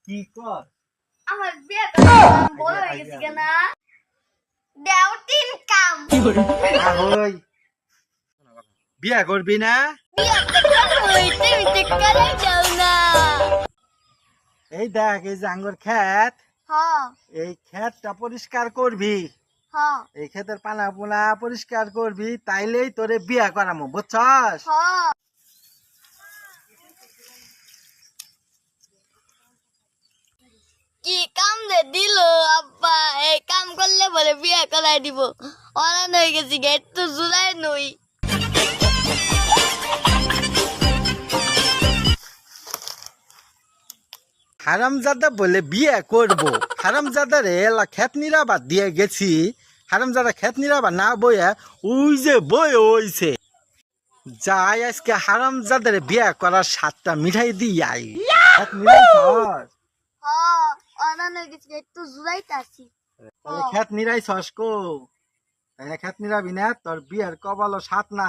কি কর আমার বিয়ে করার বড় হয়ে গেছে কেনা দেও তিন কাম ওই বিয়া করবি না? বিয়ে হইতে হইতে করে যাও না এই দেখ এই যে আঙ্গুর ক্ষেত, হ্যাঁ এই ক্ষেতটা পরিষ্কার করবি, হ্যাঁ এই ক্ষেতের পানা পোনা পরিষ্কার করবি, তাইলেই তোরে বিয়া করামু, বুঝছস? হ্যাঁ কি কাম যে দিল আব্বা এই কাম করলে বলে বিয়ে করাই দিব অরান হয়ে গেছি গে একটু জুলাই নই হারামজাদা বলে বিয়ে করব, হারামজাদা রে এলা ক্ষেত নিরাবার দিয়ে গেছি, হারামজাদা ক্ষেত নিরাবার না বইয়া ওই যে বই হইছে, যাই আজকে হারামজাদারে বিয়ে করার 7টা মিঠাই দিই আই। ক্ষেত নিরাইছস? হ্যাঁ অরান হয়ে গেছি একটু জুলাইতে আসি তাহলে ক্ষেত নিরাইছস কো? তাহলে ক্ষেত নিরাবি না, তোর বিয়ের কপালও 7 না।